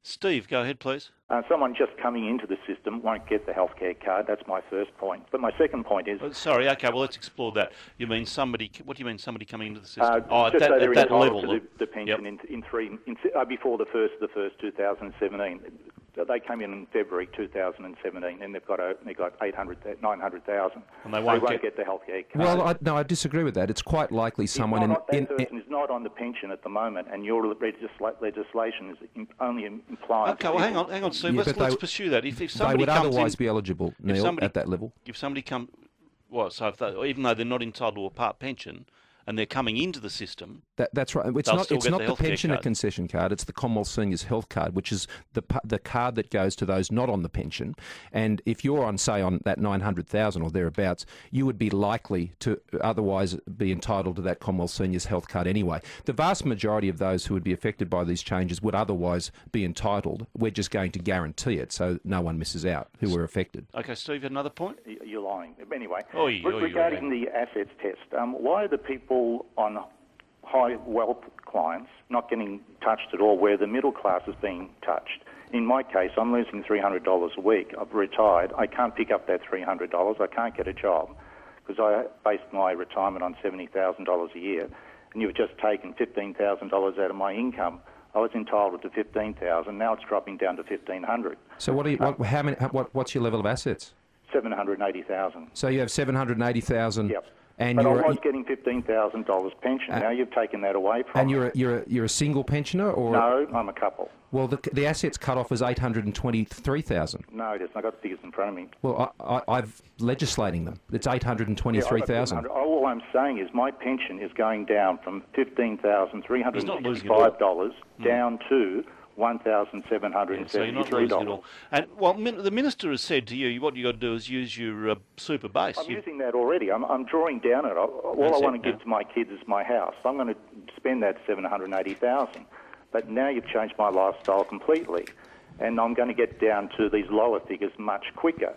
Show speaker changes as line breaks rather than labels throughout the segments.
Steve, go ahead, please.
Someone just coming into the system won't get the healthcare card. That's my first point. But my second point is...
Sorry, okay, well, let's explore that. You mean somebody... What do you mean somebody coming into the system?
Just
at that level.
To the pension before the 1st 2017. They came in February 2017, and they've got 900,000.
And they won't
get the healthcare card.
Well, no, I disagree with that. It's quite likely someone
that person is not on the pension at the moment, and your legislation is only implying...
Okay, well, hang on, Steve. Let's pursue that. If somebody
they would
comes
otherwise
in,
be eligible, Neil, at that level.
If somebody comes... Well, so even though they're not entitled to a part pension, and they're coming into the system... That's right. It's not
the pensioner concession card, it's the Commonwealth Seniors Health Card, which is the card that goes to those not on the pension. And if you're on, say, on that 900,000 or thereabouts, you would be likely to otherwise be entitled to that Commonwealth Seniors Health Card anyway. The vast majority of those who would be affected by these changes would otherwise be entitled. We're just going to guarantee it so no one misses out who were affected.
Okay, Steve, another point?
You're lying. Anyway,
regarding
the assets test, why are the people on high wealth clients not getting touched at all, where the middle class is being touched? In my case, I'm losing $300 a week. I've retired. I can't pick up that $300. I can't get a job because I based my retirement on $70,000 a year, and you've just taken $15,000 out of my income. I was entitled to $15,000. Now it's dropping down to $1,500.
So what's your level of assets?
$780,000.
So you have $780,000.
Yep.
And
but I was getting $15,000 pension. Now you've taken that away from me.
And you're a single pensioner, or
no? I'm a couple.
Well, the assets cut off as $823,000.
No, it isn't. I got the figures in front of me.
Well, I've legislating them. It's $823,000.
All I'm saying is my pension is going down from $15,365 down to $1,773.
And the minister has said to you, what you got to do is use your super base.
I'm using that already. I'm drawing down it. All I want to give to my kids is my house. So I'm going to spend that $780,000. But now you've changed my lifestyle completely, and I'm going to get down to these lower figures much quicker.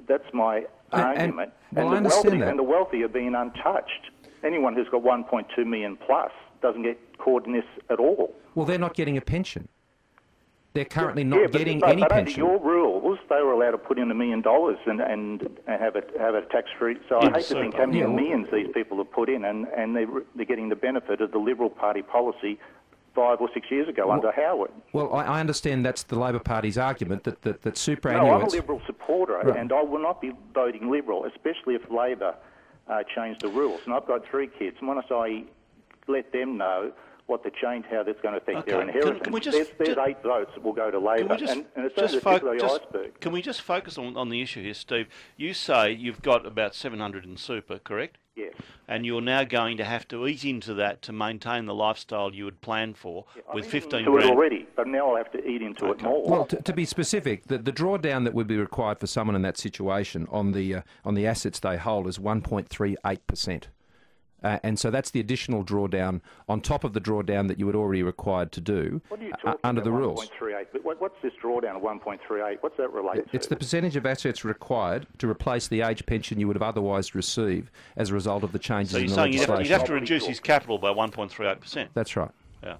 That's my argument.
And
the wealthy are being untouched. Anyone who's got 1.2 million plus doesn't get caught in this at all.
Well, they're not getting a pension. They're currently not getting any pension.
Under your rules, they were allowed to put in $1 million and have a tax-free. So I hate to think how many millions these people have put in, and they're getting the benefit of the Liberal Party policy 5 or 6 years ago under Howard.
Well, I understand that's the Labor Party's argument that superannuation...
No, I'm a Liberal supporter, and I will not be voting Liberal, especially if Labor change the rules. And I've got 3 kids, and once I let them know what the change, how that's going to affect their inheritance. There's 8 votes that will go to Labor, and it's only the tip of the iceberg.
Can we just focus on the issue here, Steve? You say you've got about 700 in super, correct?
Yes.
And you're now going to have to eat into that to maintain the lifestyle you had planned for with 15
grand. Already, but now I'll have to eat into it more.
Well, to be specific, the drawdown that would be required for someone in that situation on the assets they hold is 1.38%. And so that's the additional drawdown on top of the drawdown that you would already required to do under the rules.
1.38. What's this drawdown of 1.38? What's that related to?
It's the percentage of assets required to replace the age pension you would have otherwise received as a result of the changes in the legislation.
So you'd have to reduce his capital by 1.38%.
That's right.
Yeah.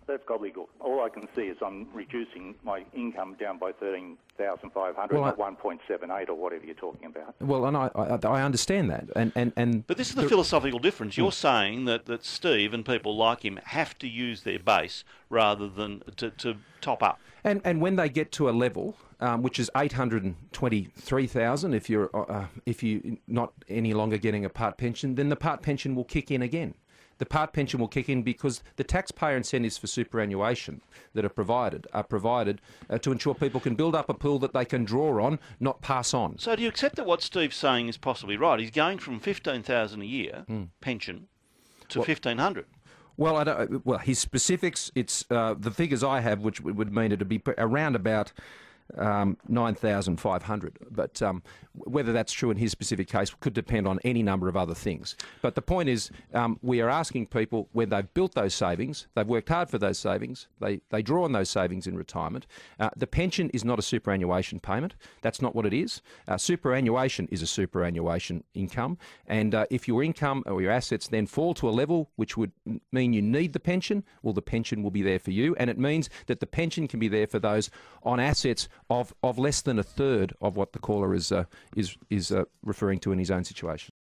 That's gobbledygook. All I can see is I'm reducing my income down by 13,500, not 1.78 or whatever you're talking about.
Well, and I understand that.
But this is the philosophical difference. You're saying that Steve and people like him have to use their base rather than to top up.
And when they get to a level, which is 823,000, if you're not any longer getting a part pension, then the part pension will kick in again. The part pension will kick in because the taxpayer incentives for superannuation that are provided to ensure people can build up a pool that they can draw on, not pass on.
So do you accept that what Steve's saying is possibly right? He's going from $15,000 a year pension to $1,500.
Well, his specifics, it's the figures I have, which would mean it would be around about 9,500. But whether that's true in his specific case could depend on any number of other things. But the point is, we are asking people, when they've built those savings, they've worked hard for those savings, they draw on those savings in retirement. The pension is not a superannuation payment. That's not what it is. Superannuation is a superannuation income. And if your income or your assets then fall to a level which would mean you need the pension, well, the pension will be there for you. And it means that the pension can be there for those on assets of less than a third of what the caller is referring to in his own situation.